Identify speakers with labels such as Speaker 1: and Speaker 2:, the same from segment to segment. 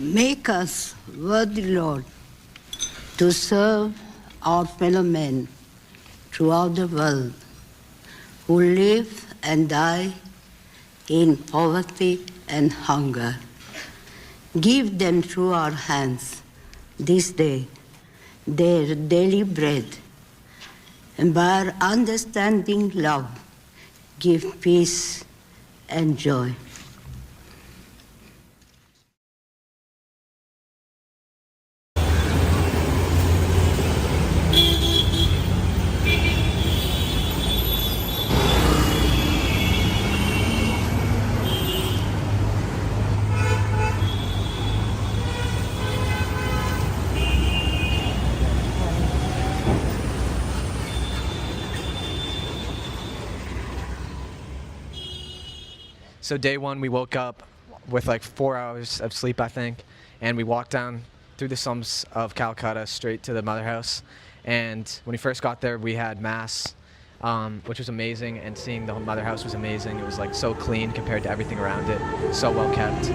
Speaker 1: Make us worthy, Lord, to serve our fellow men throughout the world who live and die in poverty and hunger. Give them through our hands this day their daily bread, and by our understanding love, give peace and joy.
Speaker 2: So day one, we woke up with like 4 hours of sleep, I think, and we walked down through the slums of Calcutta straight to the mother house. And when we first got there, we had mass, which was amazing, and seeing the mother house was amazing. It was like so clean compared to everything around it, so well kept.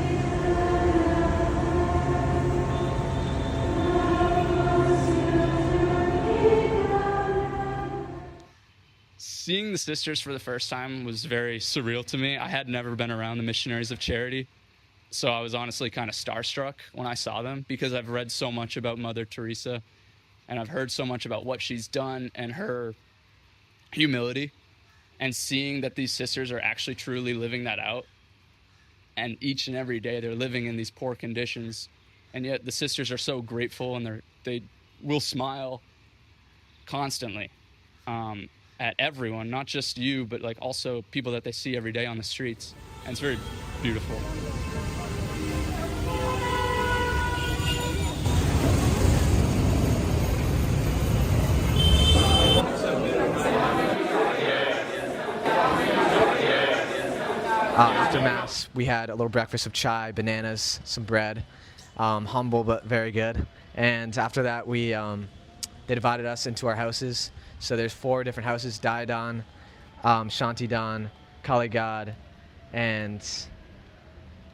Speaker 3: Seeing the sisters for the first time was very surreal to me. I had never been around the Missionaries of Charity, so I was honestly kind of starstruck when I saw them because I've read so much about Mother Teresa and I've heard so much about what she's done and her humility, and seeing that these sisters are actually truly living that out, and each and every day they're living in these poor conditions, and yet the sisters are so grateful and they will smile constantly. At everyone, not just you, but like also people that they see every day on the streets. And it's very beautiful.
Speaker 2: After Mass, we had a little breakfast of chai, bananas, some bread, humble but very good. And after that, they divided us into our houses. So there's 4 different houses: Daidan, Shantidan, Kaligad, and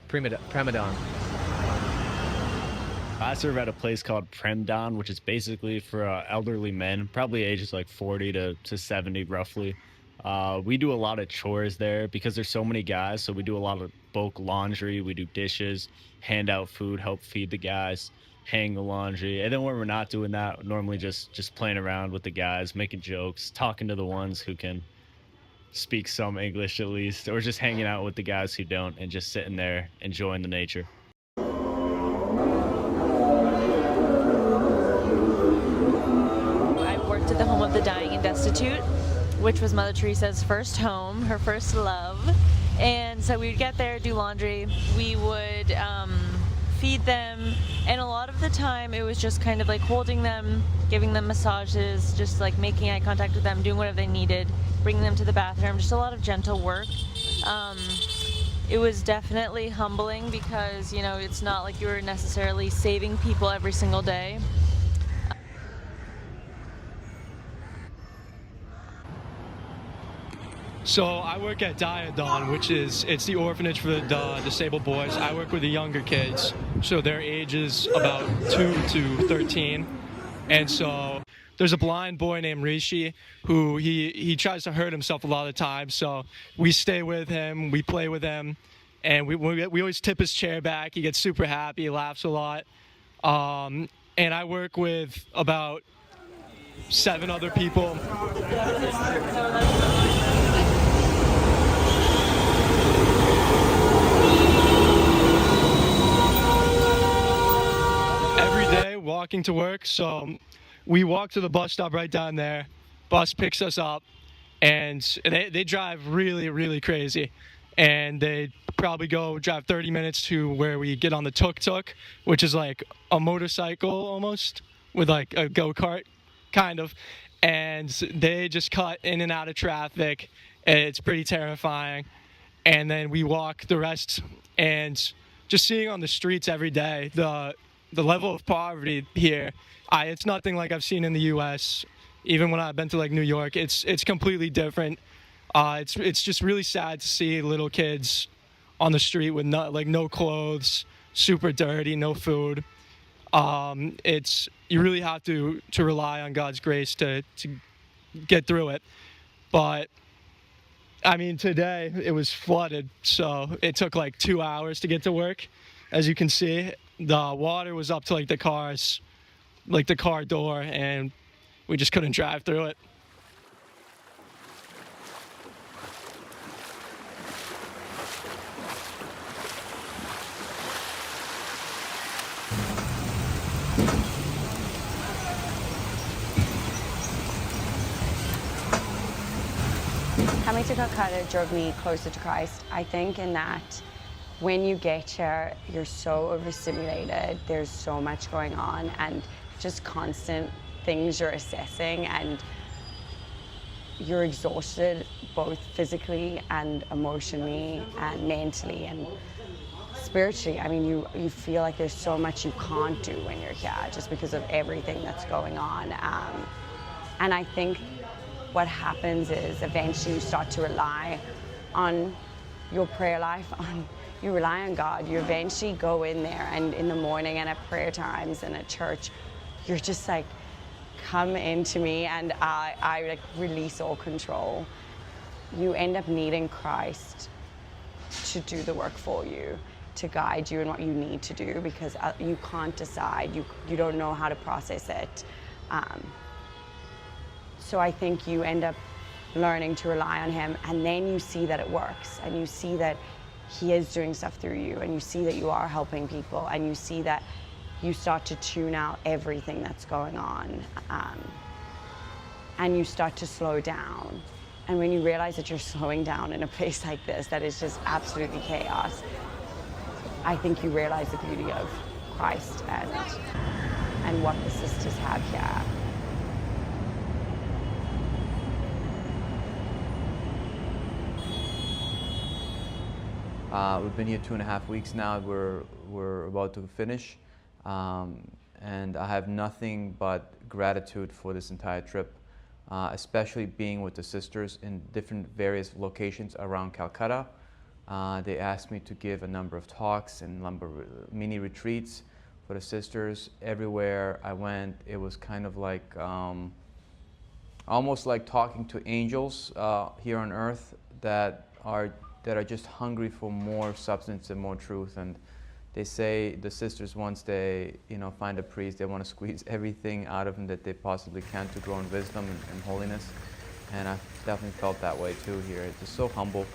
Speaker 2: Premadan.
Speaker 4: I serve at a place called Premdan, which is basically for elderly men, probably ages like 40 to 70 roughly. We do a lot of chores there because there's so many guys, so we do a lot of bulk laundry, we do dishes, hand out food, help feed the guys, hang the laundry. And then when we're not doing that, normally just playing around with the guys, making jokes, talking to the ones who can speak some English at least, or just hanging out with the guys who don't and just sitting there enjoying the nature.
Speaker 5: I worked at the Home of the Dying and Destitute, which was Mother Teresa's first home, her first love. And so we would get there, do laundry, we would feed them, and a lot of the time it was just kind of like holding them, giving them massages, just like making eye contact with them, doing whatever they needed, bringing them to the bathroom, just a lot of gentle work. It was definitely humbling because, you know, it's not like you were necessarily saving people every single day.
Speaker 6: So I work at Daidan, which it's the orphanage for the disabled boys. I work with the younger kids, so their age is about 2 to 13. And so there's a blind boy named Rishi who he tries to hurt himself a lot of the time. So we stay with him, we play with him, and we always tip his chair back. He gets super happy, he laughs a lot. And I work with about 7 other people. Walking to work, so we walk to the bus stop right down there. Bus picks us up, and they drive really crazy, and they probably drive 30 minutes to where we get on the tuk-tuk, which is like a motorcycle almost with like a go-kart kind of, and they just cut in and out of traffic. It's pretty terrifying. And then we walk the rest, and just seeing on the streets every day the level of poverty here, it's nothing like I've seen in the U.S. Even when I've been to like New York, it's completely different. It's just really sad to see little kids on the street with no clothes, super dirty, no food. It's you really have to rely on God's grace to get through it. But I mean, today it was flooded, so it took like 2 hours to get to work. As you can see, the water was up to like the car door, and we just couldn't drive through it.
Speaker 7: Coming to Kolkata drove me closer to Christ, I think, in that when you get here, you're so overstimulated, there's so much going on, and just constant things you're assessing, and you're exhausted both physically and emotionally and mentally and spiritually. I mean, you feel like there's so much you can't do when you're here just because of everything that's going on. And I think what happens is eventually you start to rely on your prayer life, you rely on God. You eventually go in there, and in the morning and at prayer times and at church, you're just like, come into me, and I like release all control. You end up needing Christ to do the work for you, to guide you in what you need to do, because you can't decide, you don't know how to process it. So I think you end up learning to rely on him, and then you see that it works, and you see that he is doing stuff through you, and you see that you are helping people, and you see that you start to tune out everything that's going on, and you start to slow down. And when you realize that you're slowing down in a place like this that is just absolutely chaos, I think you realize the beauty of Christ and what the sisters have here.
Speaker 8: We've been here 2.5 weeks now. We're about to finish, and I have nothing but gratitude for this entire trip, especially being with the sisters in different various locations around Calcutta. They asked me to give a number of talks and number of mini retreats for the sisters. Everywhere I went, it was kind of like almost like talking to angels here on earth that are just hungry for more substance and more truth. And they say the sisters, once they find a priest, they want to squeeze everything out of him that they possibly can to grow in wisdom and holiness. And I've definitely felt that way too here. It's just so humble.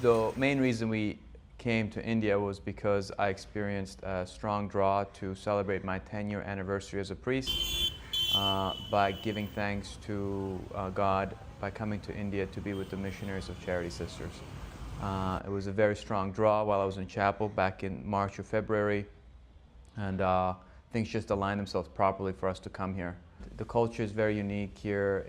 Speaker 8: The main reason we came to India was because I experienced a strong draw to celebrate my 10-year anniversary as a priest by giving thanks to God by coming to India to be with the missionaries of Charity Sisters. It was a very strong draw while I was in chapel back in March or February, and things just aligned themselves properly for us to come here. The culture is very unique here.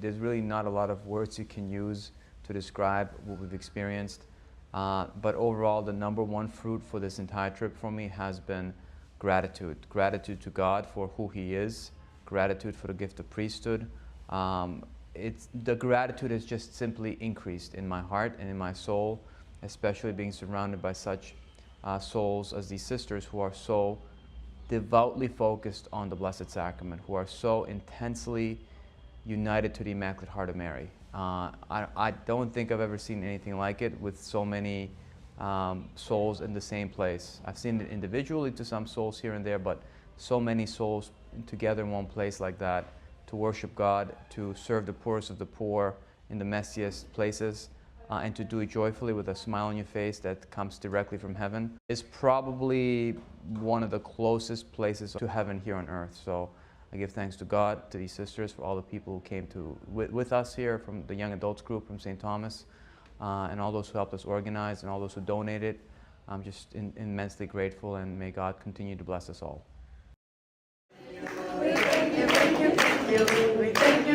Speaker 8: There's really not a lot of words you can use to describe what we've experienced, but overall the number one fruit for this entire trip for me has been gratitude. Gratitude to God for who He is, gratitude for the gift of priesthood. The gratitude has just simply increased in my heart and in my soul, especially being surrounded by such souls as these sisters who are so devoutly focused on the Blessed Sacrament, who are so intensely united to the Immaculate Heart of Mary. I don't think I've ever seen anything like it, with so many souls in the same place. I've seen it individually to some souls here and there, but so many souls together in one place like that, to worship God, to serve the poorest of the poor in the messiest places, and to do it joyfully with a smile on your face that comes directly from heaven, is probably one of the closest places to heaven here on earth. So I give thanks to God, to these sisters, for all the people who came with us here from the young adults group from St. Thomas, and all those who helped us organize and all those who donated. I'm just immensely grateful, and may God continue to bless us all.
Speaker 9: We thank you, we thank you.